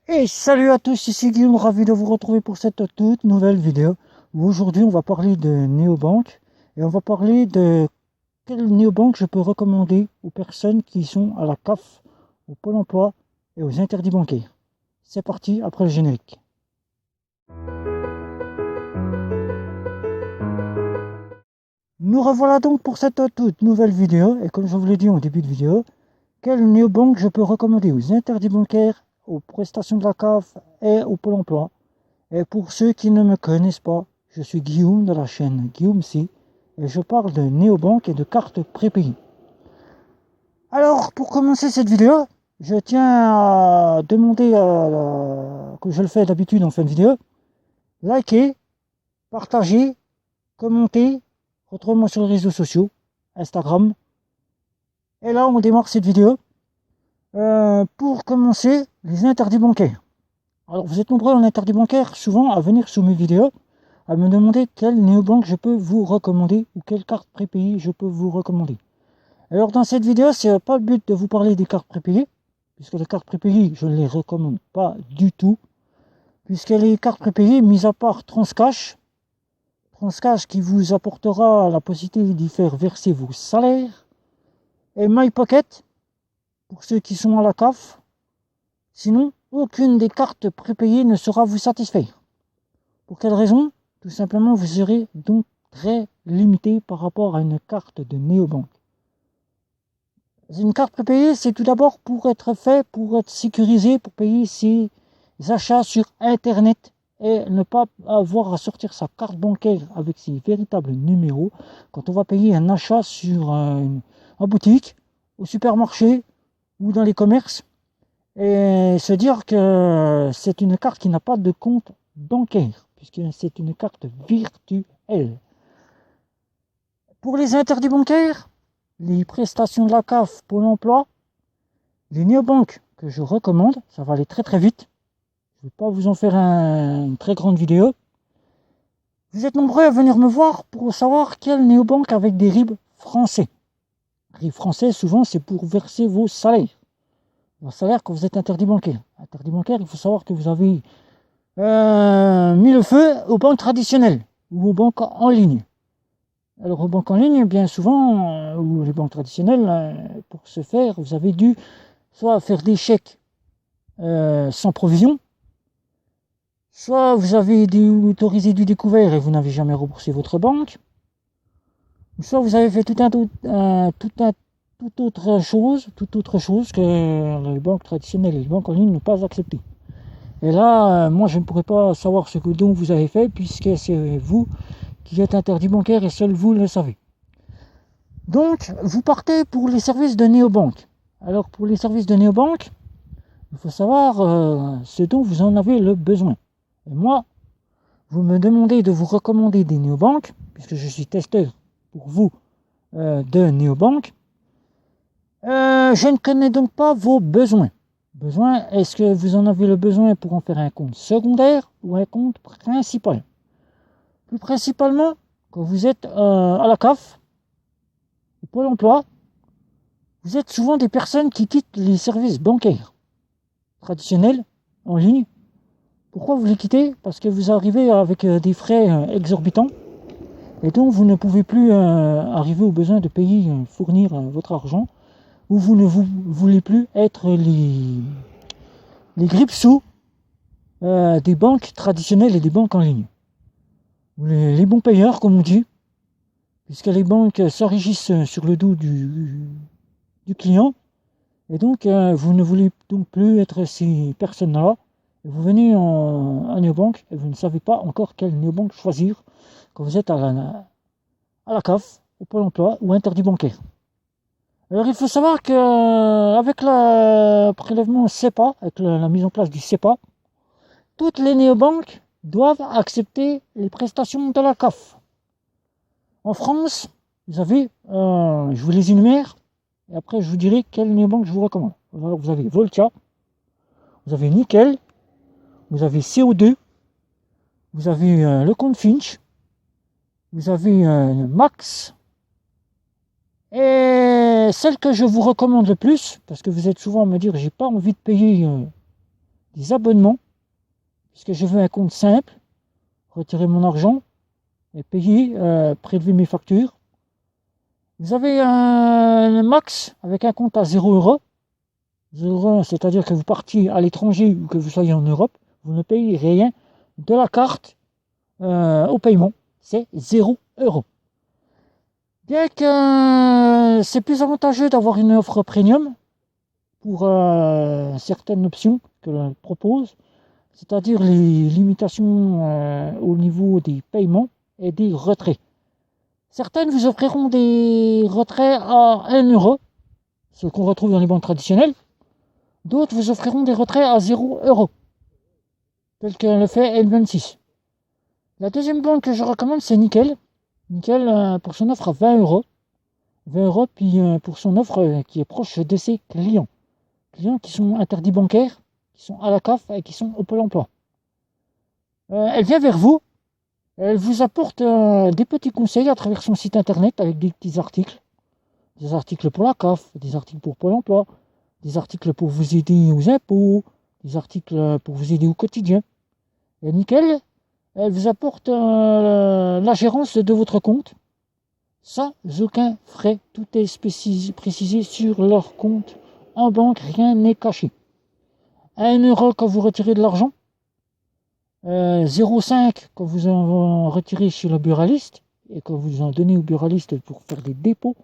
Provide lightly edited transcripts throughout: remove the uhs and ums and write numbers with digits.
Et salut à tous, ici Guillaume, ravi de vous retrouver pour cette toute nouvelle vidéo où aujourd'hui on va parler de néobanque et on va parler de quelle néobanque je peux recommander aux personnes qui sont à la CAF, au Pôle emploi et aux interdits bancaires. C'est parti, après le générique. Nous revoilà donc pour cette toute nouvelle vidéo et comme je vous l'ai dit en début de vidéo, quelle néobanque je peux recommander aux interdits bancaires, aux prestations de la CAF et au Pôle emploi. Et pour ceux qui ne me connaissent pas, je suis Guillaume de la chaîne Guillaume C et je parle de néobanque et de cartes prépayées. Alors, pour commencer cette vidéo, je tiens à demander, comme je le fais d'habitude en fin de vidéo, likez, partagez, commentez, retrouvez-moi sur les réseaux sociaux, Instagram. Et là, on démarre cette vidéo. Pour commencer, les interdits bancaires. Alors, vous êtes nombreux en interdit bancaire souvent à venir sous mes vidéos à me demander quelle néobanque je peux vous recommander ou quelle carte prépayée je peux vous recommander. Alors dans cette vidéo, c'est pas le but de vous parler des cartes prépayées, puisque les cartes prépayées, je ne les recommande pas du tout, puisque les cartes prépayées, mis à part Transcash qui vous apportera la possibilité d'y faire verser vos salaires, et MyPocket, pour ceux qui sont à la CAF, sinon, aucune des cartes prépayées ne saura vous satisfaire. Pour quelle raison ? Tout simplement, vous serez donc très limité par rapport à une carte de néobanque. Une carte prépayée, c'est tout d'abord pour être fait, pour être sécurisé, pour payer ses achats sur Internet et ne pas avoir à sortir sa carte bancaire avec ses véritables numéros quand on va payer un achat en boutique, au supermarché ou dans les commerces et se dire que c'est une carte qui n'a pas de compte bancaire puisque c'est une carte virtuelle. Pour les interdits bancaires, les prestations de la CAF, Pôle emploi, les néobanques que je recommande, ça va aller très très vite. Je ne vais pas vous en faire une très grande vidéo. Vous êtes nombreux à venir me voir pour savoir quelle néobanque avec des RIB français. RIB français, souvent, c'est pour verser vos salaires. Vos salaires quand vous êtes interdit bancaire. Interdit bancaire, il faut savoir que vous avez mis le feu aux banques traditionnelles ou aux banques en ligne. Alors aux banques en ligne, bien souvent, ou les banques traditionnelles, pour ce faire, vous avez dû soit faire des chèques sans provision, soit vous avez autorisé du découvert et vous n'avez jamais remboursé votre banque, soit vous avez fait toute autre chose que les banques traditionnelles et les banques en ligne n'ont pas accepté. Et là, moi je ne pourrais pas savoir ce que dont vous avez fait puisque c'est vous qui êtes interdit bancaire et seul vous le savez. Donc, vous partez pour les services de néobanque. Alors, pour les services de néobanque, il faut savoir ce dont vous en avez le besoin. Et moi, vous me demandez de vous recommander des néobanques, puisque je suis testeur pour vous de néobanques. Je ne connais donc pas vos besoins. Est-ce que vous en avez le besoin pour en faire un compte secondaire ou un compte principal ? Plus principalement, quand vous êtes à la CAF, au Pôle emploi, vous êtes souvent des personnes qui quittent les services bancaires traditionnels en ligne. Pourquoi vous les quittez ? Parce que vous arrivez avec des frais exorbitants et donc vous ne pouvez plus arriver au besoin de payer, fournir votre argent, ou vous ne voulez plus être les grippe-sous des banques traditionnelles et des banques en ligne. Les bons payeurs, comme on dit, puisque les banques s'enrichissent sur le dos du client, et donc vous ne voulez donc plus être ces personnes-là, et vous venez en néobanque, et vous ne savez pas encore quelle néobanque choisir quand vous êtes à la CAF, au Pôle emploi ou interdit bancaire. Alors il faut savoir qu'avec le prélèvement SEPA, avec la mise en place du SEPA, toutes les néobanques doivent accepter les prestations de la CAF. En France, vous avez, je vous les énumère, et après je vous dirai quelle néobanque je vous recommande. Alors vous avez Voltia, vous avez Nickel, vous avez CO2, vous avez le compte Finch, vous avez Max, et celle que je vous recommande le plus, parce que vous êtes souvent à me dire j'ai pas envie de payer des abonnements, puisque je veux un compte simple, retirer mon argent et payer, prélever mes factures. Vous avez un max avec un compte à 0 €. C'est-à-dire que vous partiez à l'étranger ou que vous soyez en Europe, vous ne payez rien de la carte au paiement. C'est 0 €. Bien que c'est plus avantageux d'avoir une offre premium pour certaines options que l'on propose, c'est-à-dire les limitations au niveau des paiements et des retraits. Certaines vous offriront des retraits à 1 €, ce qu'on retrouve dans les banques traditionnelles. D'autres vous offriront des retraits à 0 €, tel que le fait N26. La deuxième banque que je recommande, c'est Nickel. Nickel, pour son offre à 20 €. 20 €, puis pour son offre qui est proche de ses clients. Clients qui sont interdits bancaires, qui sont à la CAF et qui sont au Pôle emploi. Elle vient vers vous. Elle vous apporte des petits conseils à travers son site internet avec des petits articles. Des articles pour la CAF, des articles pour Pôle emploi, des articles pour vous aider aux impôts, des articles pour vous aider au quotidien. Et Nickel, elle vous apporte la gérance de votre compte sans aucun frais. Tout est précisé sur leur compte en banque, rien n'est caché. 1 € quand vous retirez de l'argent, 0,5 quand vous en retirez chez le buraliste et quand vous en donnez au buraliste pour faire des dépôts.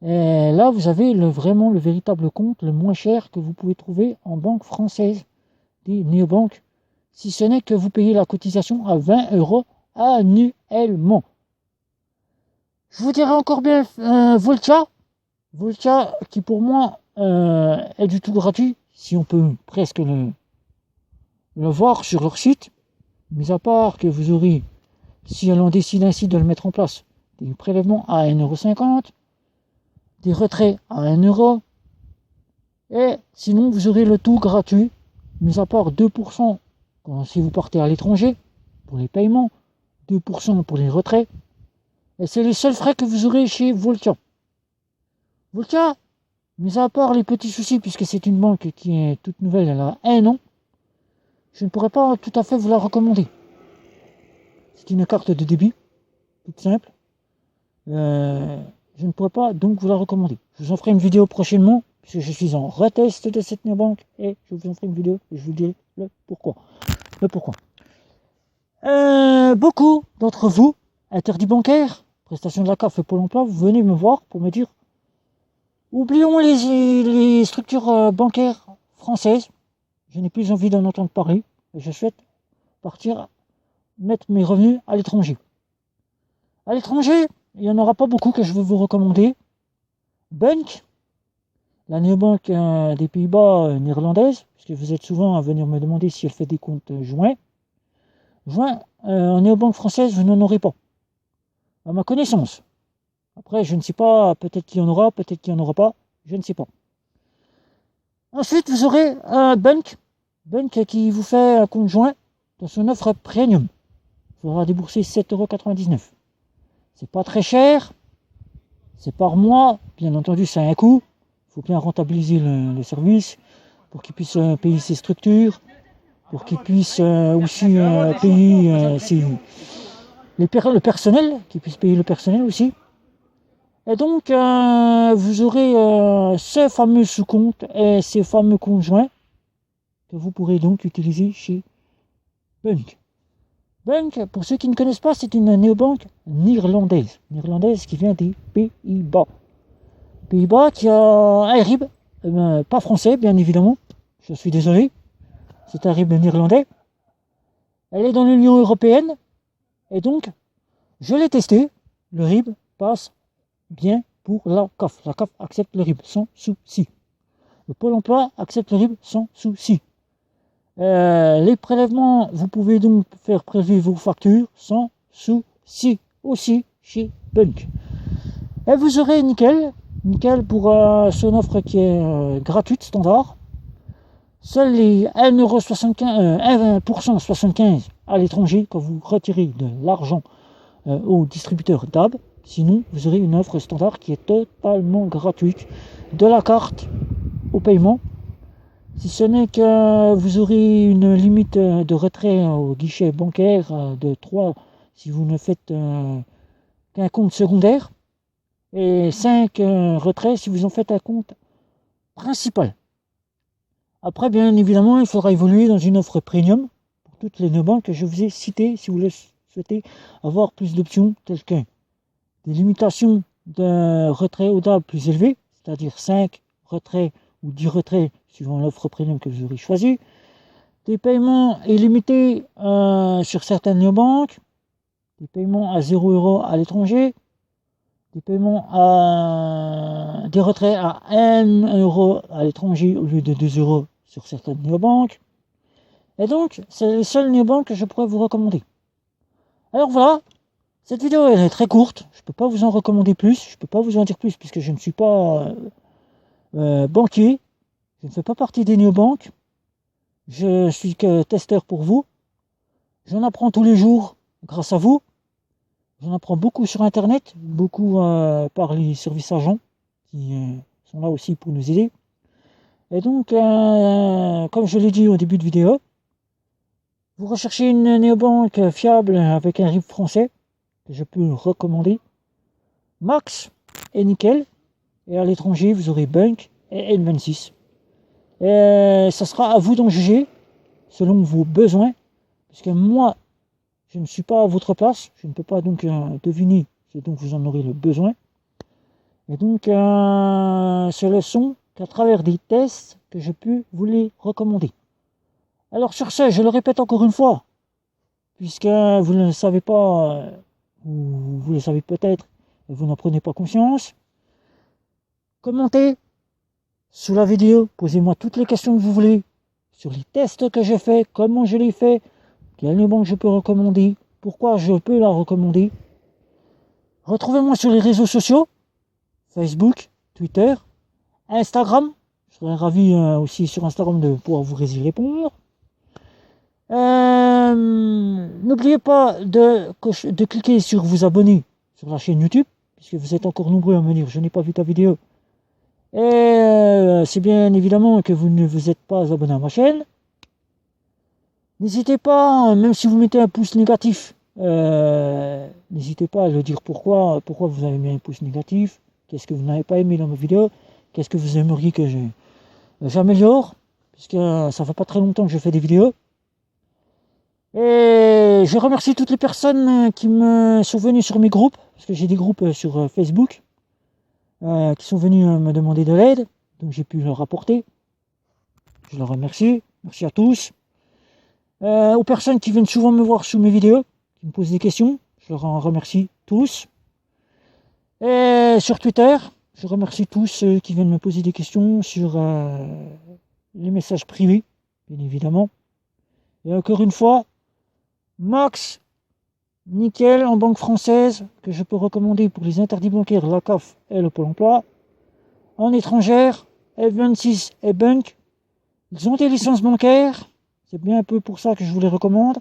Et là, vous avez vraiment le véritable compte le moins cher que vous pouvez trouver en banque française, des néobanques, si ce n'est que vous payez la cotisation à 20 € annuellement. Je vous dirais encore bien Voltia qui pour moi est du tout gratuit, si on peut presque le voir sur leur site, mis à part que vous aurez, si l'on décide ainsi de le mettre en place, des prélèvements à 1,50 €, des retraits à 1 €, et sinon vous aurez le tout gratuit, mis à part 2% si vous partez à l'étranger pour les paiements, 2% pour les retraits, et c'est les seuls frais que vous aurez chez Voltia. Voltia, mis à part les petits soucis, puisque c'est une banque qui est toute nouvelle, elle a 1 an, je ne pourrais pas tout à fait vous la recommander. C'est une carte de débit, toute simple. Je ne pourrais pas donc vous la recommander. Je vous en ferai une vidéo prochainement, puisque je suis en retest de cette néobanque, et je vous en ferai une vidéo et je vous dirai le pourquoi. Beaucoup d'entre vous, interdits bancaires, prestations de la CAF et Pôle emploi, vous venez me voir pour me dire oublions les structures bancaires françaises, je n'ai plus envie d'en entendre parler, et je souhaite partir mettre mes revenus à l'étranger. À l'étranger, il n'y en aura pas beaucoup que je veux vous recommander. Bunk, la néobanque des Pays-Bas néerlandaise, puisque vous êtes souvent à venir me demander si elle fait des comptes joints. En néobanque française, vous n'en aurez pas, à ma connaissance. Après, je ne sais pas, peut-être qu'il y en aura, peut-être qu'il n'y en aura pas, je ne sais pas. Ensuite, vous aurez Bunk qui vous fait un compte joint dans son offre premium. Il faudra débourser 7,99 €. C'est pas très cher, c'est par mois, bien entendu ça a un coût, il faut bien rentabiliser le service pour qu'il puisse payer ses structures, pour qu'il puisse aussi payer le personnel, qu'il puisse payer le personnel aussi. Et donc vous aurez ce fameux sous-compte et ces fameux comptes joints que vous pourrez donc utiliser chez Bunk. Bunk, pour ceux qui ne connaissent pas, c'est une néobanque néerlandaise qui vient des Pays-Bas. Pays-Bas qui a un RIB, pas français bien évidemment, je suis désolé, c'est un RIB néerlandais. Elle est dans l'Union européenne, et donc, je l'ai testé, le RIB passe bien pour la CAF. La CAF accepte le RIB sans souci. Le Pôle emploi accepte le RIB sans souci. Les prélèvements, vous pouvez donc faire prélever vos factures sans souci aussi chez Bunk. Et vous aurez Nickel pour son offre qui est gratuite, standard. Seuls les 1,75 € à l'étranger quand vous retirez de l'argent au distributeur DAB. Sinon, vous aurez une offre standard qui est totalement gratuite, de la carte au paiement, si ce n'est que vous aurez une limite de retrait au guichet bancaire de 3 si vous ne faites qu'un compte secondaire, et 5 retraits si vous en faites un compte principal. Après, bien évidemment, il faudra évoluer dans une offre premium pour toutes les néobanques que je vous ai citées si vous le souhaitez avoir plus d'options telles que des limitations de retrait au DAB plus élevées, c'est-à-dire 5 retraits ou 10 retraits suivant l'offre premium que vous aurez choisie, des paiements illimités sur certaines néobanques, des paiements à 0 € à l'étranger, des paiements à des retraits à 1 € à l'étranger au lieu de 2 € sur certaines néobanques. Et donc, c'est les seules néobanques que je pourrais vous recommander. Alors voilà, cette vidéo elle est très courte, je ne peux pas vous en recommander plus, je ne peux pas vous en dire plus puisque je ne suis pas banquier, je ne fais pas partie des néobanques, je suis que testeur pour vous, j'en apprends tous les jours grâce à vous, j'en apprends beaucoup sur internet, beaucoup par les services agents qui sont là aussi pour nous aider. Et donc, comme je l'ai dit au début de vidéo, vous recherchez une néobanque fiable avec un RIB français, que je peux recommander. Max et Nickel. Et à l'étranger, vous aurez Bunk et N26. Et ça sera à vous d'en juger, selon vos besoins. Parce que moi, je ne suis pas à votre place. Je ne peux pas donc deviner ce dont vous en aurez le besoin. Et donc, ce ne sont qu'à travers des tests que je peux vous les recommander. Alors sur ce, je le répète encore une fois, puisque vous ne le savez pas, ou vous le savez peut-être, et vous n'en prenez pas conscience, commentez sous la vidéo, posez-moi toutes les questions que vous voulez, sur les tests que j'ai fait, comment je les fait, quelle néobanque je peux recommander, pourquoi je peux la recommander. Retrouvez-moi sur les réseaux sociaux, Facebook, Twitter, Instagram, je serais ravi aussi sur Instagram de pouvoir vous y répondre. N'oubliez pas de cliquer sur vous abonner sur la chaîne YouTube, puisque vous êtes encore nombreux à me dire je n'ai pas vu ta vidéo. Et c'est bien évidemment que vous ne vous êtes pas abonné à ma chaîne. N'hésitez pas, même si vous mettez un pouce négatif, n'hésitez pas à le dire pourquoi vous avez mis un pouce négatif, qu'est-ce que vous n'avez pas aimé dans ma vidéo, qu'est-ce que vous aimeriez que j'améliore, puisque ça fait pas très longtemps que je fais des vidéos. Et je remercie toutes les personnes qui me sont venues sur mes groupes, parce que j'ai des groupes sur Facebook, qui sont venus me demander de l'aide, donc j'ai pu leur apporter. Je leur remercie, merci à tous. Aux personnes qui viennent souvent me voir sous mes vidéos, qui me posent des questions, je leur en remercie tous. Et sur Twitter, je remercie tous ceux qui viennent me poser des questions sur les messages privés, bien évidemment. Et encore une fois, Max, Nickel en banque française, que je peux recommander pour les interdits bancaires, la CAF et le Pôle emploi. En étrangère, F26 et Bunk, ils ont des licences bancaires, c'est bien un peu pour ça que je vous les recommande.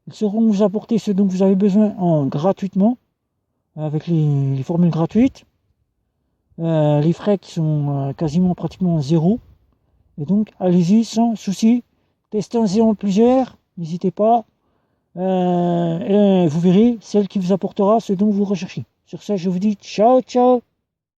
Ils sauront vous apporter ce dont vous avez besoin gratuitement, avec les formules gratuites. Les frais qui sont quasiment pratiquement zéro. Et donc, allez-y sans souci, testez-en plusieurs, n'hésitez pas. Et vous verrez celle qui vous apportera ce dont vous recherchez. Sur ça, je vous dis ciao, ciao.